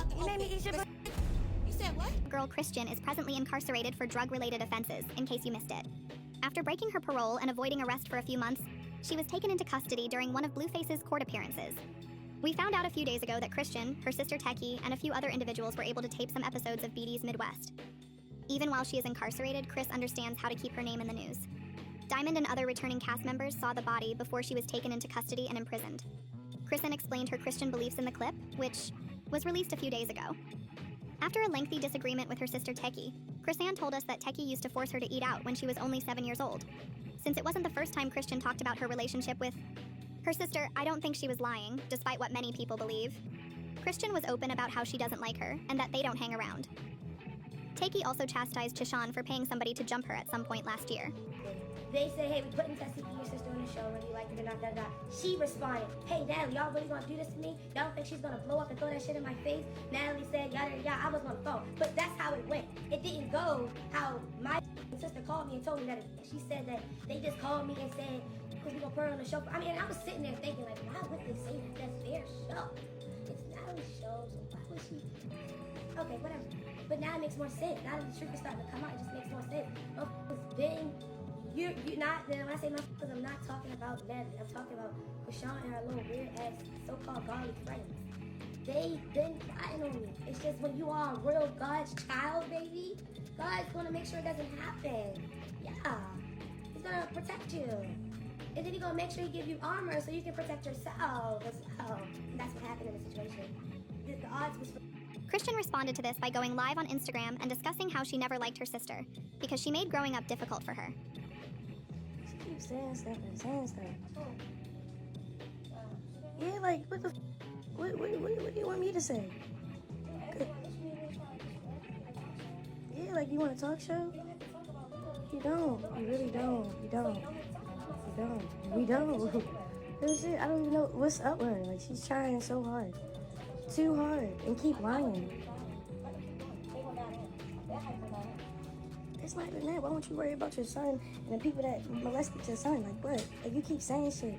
motherfucker. You made me eat your You said what? Girl Christian is presently incarcerated for drug-related offenses, in case you missed it. After breaking her parole and avoiding arrest for a few months, she was taken into custody during one of Blueface's court appearances. We found out a few days ago that Christian, her sister Tesehki, and a few other individuals were able to tape some episodes of BD's Midwest. Even while she is incarcerated, Chris understands how to keep her name in the news. Diamond and other returning cast members saw the body before she was taken into custody and imprisoned. Chrisean explained her Christian beliefs in the clip, which was released a few days ago. After a lengthy disagreement with her sister Tesehki, Chrisean told us that Tesehki used to force her to eat out when she was only 7 years old. Since it wasn't the first time Christian talked about her relationship with her sister, I don't think she was lying, despite what many people believe. Christian was open about how she doesn't like her, and that they don't hang around. Tesehki also chastised Chrisean for paying somebody to jump her at some point last year. They said, hey, we putting Tesehki, your sister, on the show, whether you like it or not, She responded, hey, Natalie, y'all really gonna do this to me? Y'all don't think she's gonna blow up and throw that shit in my face? Natalie said, yada, yada, I was on the phone. But that's how it went. It didn't go how my sister called me and told me that she said that they just called me and said, because we gonna put her on the show. I mean, and I was sitting there thinking, like, why would they say that? That's their show. It's Natalie's show, so why would she? Okay, whatever. But now it makes more sense. Now that the truth is starting to come out, it just makes more sense. You're not, then when I say motherfuckers, I'm not talking about Natalie. I'm talking about Chrisean and her little weird ass so-called godly friends. They've been plotting on me. It's just when you are a real God's child, baby, God's gonna make sure it doesn't happen. Yeah. He's gonna protect you. And then he's gonna make sure he give you armor so you can protect yourself as well. And that's what happened in the situation. The odds was Christian responded to this by going live on Instagram and discussing how she never liked her sister, because she made growing up difficult for her. She keeps saying stuff and saying stuff. Yeah, like, what the what do you want me to say? Yeah, like, you want a talk show? You don't. You really don't. You don't. You don't. We don't. This shit, I don't even know what's up with her. Like, she's trying so hard. Too hard. And keep lying. It's not even that. Why don't you worry about your son and the people that molested your son? Like, what? Like, you keep saying shit.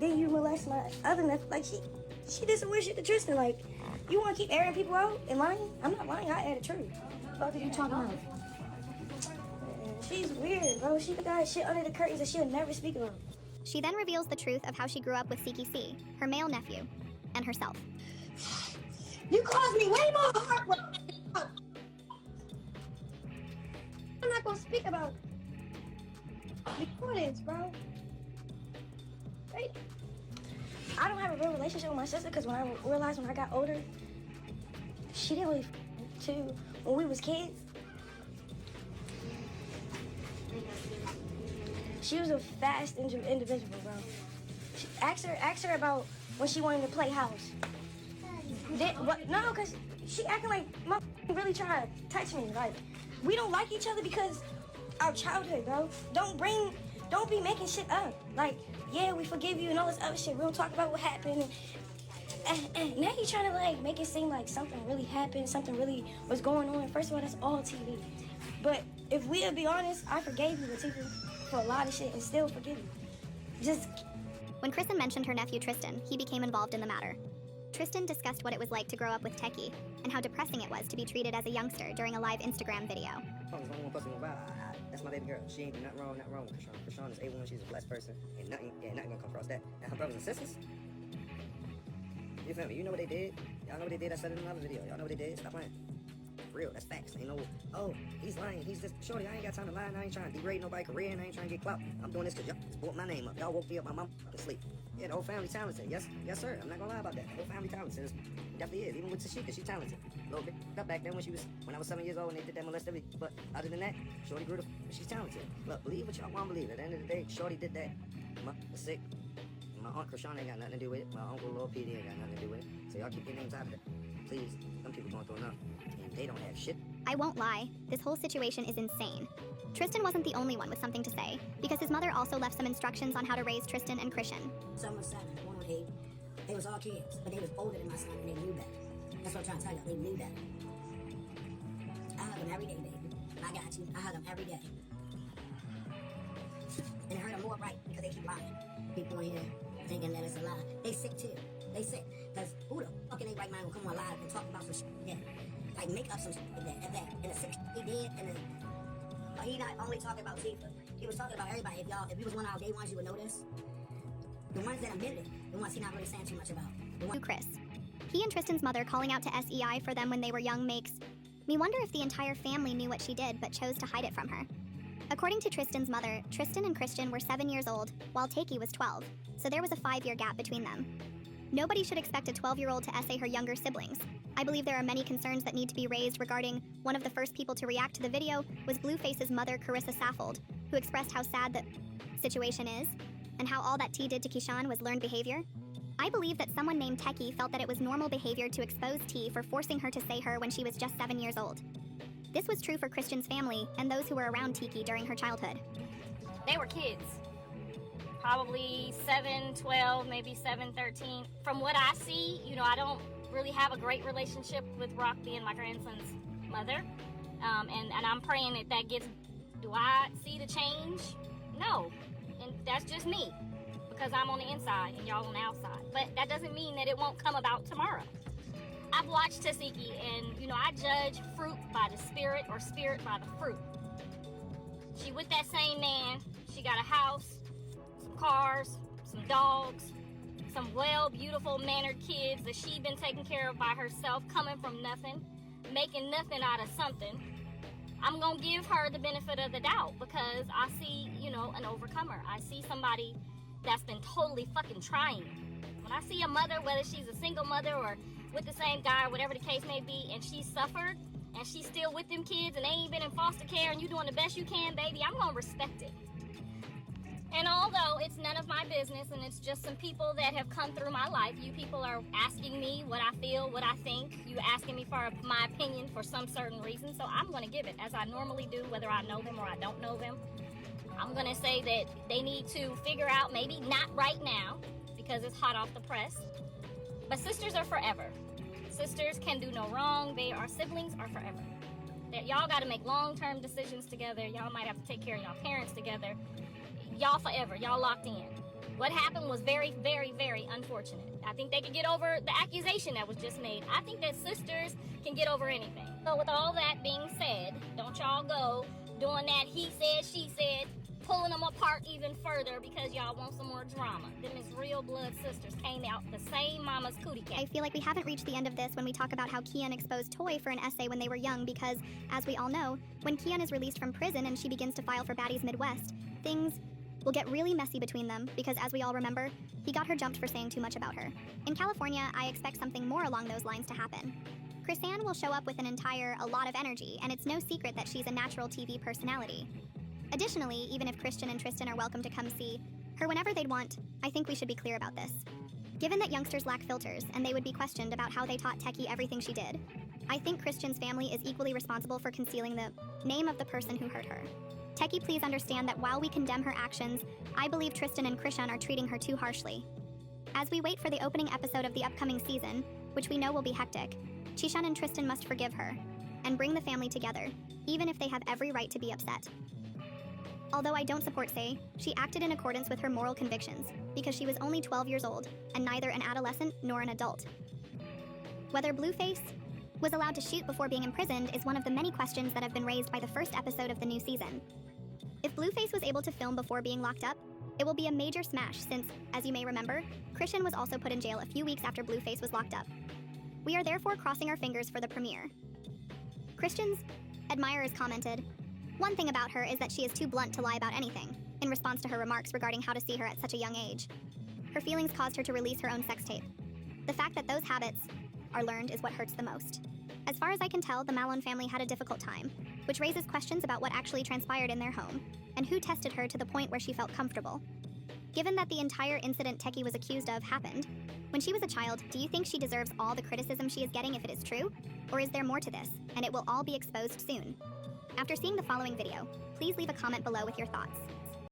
Then you molest my other nephew. Like, she did some weird shit to Tristan. Like, you want to keep airing people out and lying? I'm not lying. I air the truth. What are you talking about? She's weird, bro. She got shit under the curtains that she'll never speak about. She then reveals the truth of how she grew up with Seki C, her male nephew, and herself. You caused me way more heartbreak. I'm not gonna speak about recordings, bro. Right? I don't have a real relationship with my sister because when I realized when I got older, she didn't really too when we was kids. She was a fast individual, bro. Ask her about when she wanted to play house. No, because she acting like my really trying to touch me. Like, we don't like each other because our childhood, bro. Don't be making shit up. Like, yeah, we forgive you and all this other shit. We don't talk about what happened. And now you're trying to, like, make it seem like something really happened, something really was going on. First of all, that's all TV. But if we'll be honest, I forgave you, Latifah, for a lot of shit and still forgive you. When Chrisean mentioned her nephew Tristan, he became involved in the matter. Tristan discussed what it was like to grow up with Tesehki and how depressing it was to be treated as a youngster during a live Instagram video. That's my baby girl. She ain't nothing wrong with Chrisean. Chrisean is A1, she's a blessed person, and nothing gonna come across that. And her brothers and sisters, you feel me? You know what they did? Y'all know what they did? I said it in another video. Y'all know what they did? Stop lying. For real, that's facts. Ain't no, oh, he's lying. He's just, shorty, I ain't got time to lie. I ain't trying to degrade nobody's career, and I ain't trying to get clout. I'm doing this because y'all just brought my name up. Y'all woke me up, my mom to sleep. Yeah, the whole family talented. Yes, sir. I'm not gonna lie about that. The whole family talented. It definitely is. Even with Tesehki, she's talented. A little bit up back then when I was 7 years old and they did that molestivity. But other than that, shorty grew she's talented. Look, believe what y'all want to believe. At the end of the day, shorty did that. My was sick. My aunt Chrisean ain't got nothing to do with it. My uncle Lil PD ain't got nothing to do with it. So y'all keep your names out of it. Please, some people going through enough. And they don't have shit. I won't lie, this whole situation is insane. Tristan wasn't the only one with something to say, because his mother also left some instructions on how to raise Tristan and Chrisean. Some was 7, one was 8. They was all kids, but they was older than my son and they knew better. That's what I'm trying to tell you, they knew better. I hug them every day, baby. I got you. I hug them every day. And it hurt them more right because they keep lying. People in here thinking that it's a lie. They sick too. They sick. Because who the fuck in their right mind will come on live and talk about some shit like that? Like, make up some shit like that. And the sick shit he did, and then... But he not only talking about Tifa. He was talking about everybody. If you was one of our day ones, you would know this. The ones that admitted it, the ones he not really saying too much about. Chris. He and Tristan's mother calling out to SEI for them when they were young makes me wonder if the entire family knew what she did but chose to hide it from her. According to Tristan's mother, Tristan and Christian were 7 years old, while Tesehki was 12, so there was a 5-year gap between them. Nobody should expect a 12-year-old to essay her younger siblings. I believe there are many concerns that need to be raised regarding one of the first people to react to the video was Blueface's mother, Carissa Saffold, who expressed how sad the situation is, and how all that T did to Chrisean was learned behavior. I believe that someone named Tesehki felt that it was normal behavior to expose T for forcing her to say her when she was just 7 years old. This was true for Christian's family and those who were around Tesehki during her childhood. They were kids. Probably 7, 12, maybe 7, 13. From what I see, I don't really have a great relationship with Rock being my grandson's mother. And I'm praying that gets... Do I see the change? No. And that's just me. Because I'm on the inside and y'all on the outside. But that doesn't mean that it won't come about tomorrow. I've watched Tesehki and, I judge fruit by the spirit or spirit by the fruit. She with that same man. She got a house, some cars, some dogs, some beautiful mannered kids that she been taking care of by herself, coming from nothing, making nothing out of something. I'm going to give her the benefit of the doubt because I see, an overcomer. I see somebody that's been totally fucking trying. When I see a mother, whether she's a single mother or with the same guy or whatever the case may be, and she suffered and she's still with them kids and they ain't been in foster care and you doing the best you can, baby, I'm gonna respect it. And although it's none of my business and it's just some people that have come through my life, you people are asking me what I feel, what I think, you asking me for my opinion for some certain reason, so I'm gonna give it as I normally do, whether I know them or I don't know them. I'm gonna say that they need to figure out, maybe not right now, because it's hot off the press, but sisters are forever. Sisters can do no wrong. Siblings are forever. Y'all gotta make long-term decisions together. Y'all might have to take care of y'all parents together. Y'all forever. Y'all locked in. What happened was very, very, very unfortunate. I think they can get over the accusation that was just made. I think that sisters can get over anything. So with all that being said, don't y'all go doing that he said, she said, pulling them apart even further because y'all want some more drama. Them is real blood sisters, came out the same mama's cootie cat. I feel like we haven't reached the end of this when we talk about how Kian exposed Toy for an essay when they were young because, as we all know, when Kian is released from prison and she begins to file for Baddies Midwest, things will get really messy between them because, as we all remember, he got her jumped for saying too much about her. In California, I expect something more along those lines to happen. Chrisean will show up with a lot of energy, and it's no secret that she's a natural TV personality. Additionally, even if Christian and Tristan are welcome to come see her whenever they'd want, I think we should be clear about this. Given that youngsters lack filters and they would be questioned about how they taught Tesehki everything she did, I think Christian's family is equally responsible for concealing the name of the person who hurt her. Tesehki, please understand that while we condemn her actions, I believe Tristan and Chrisean are treating her too harshly. As we wait for the opening episode of the upcoming season, which we know will be hectic, Chrisean and Tristan must forgive her and bring the family together, even if they have every right to be upset. Although I don't support Say, she acted in accordance with her moral convictions, because she was only 12 years old, and neither an adolescent nor an adult. Whether Blueface was allowed to shoot before being imprisoned is one of the many questions that have been raised by the first episode of the new season. If Blueface was able to film before being locked up, it will be a major smash since, as you may remember, Chrisean was also put in jail a few weeks after Blueface was locked up. We are therefore crossing our fingers for the premiere. Christian's admirers commented, "One thing about her is that she is too blunt to lie about anything," in response to her remarks regarding how to see her at such a young age. Her feelings caused her to release her own sex tape. The fact that those habits are learned is what hurts the most. As far as I can tell, the Malone family had a difficult time, which raises questions about what actually transpired in their home, and who tested her to the point where she felt comfortable. Given that the entire incident Tesehki was accused of happened when she was a child, do you think she deserves all the criticism she is getting if it is true? Or is there more to this, and it will all be exposed soon? After seeing the following video, please leave a comment below with your thoughts.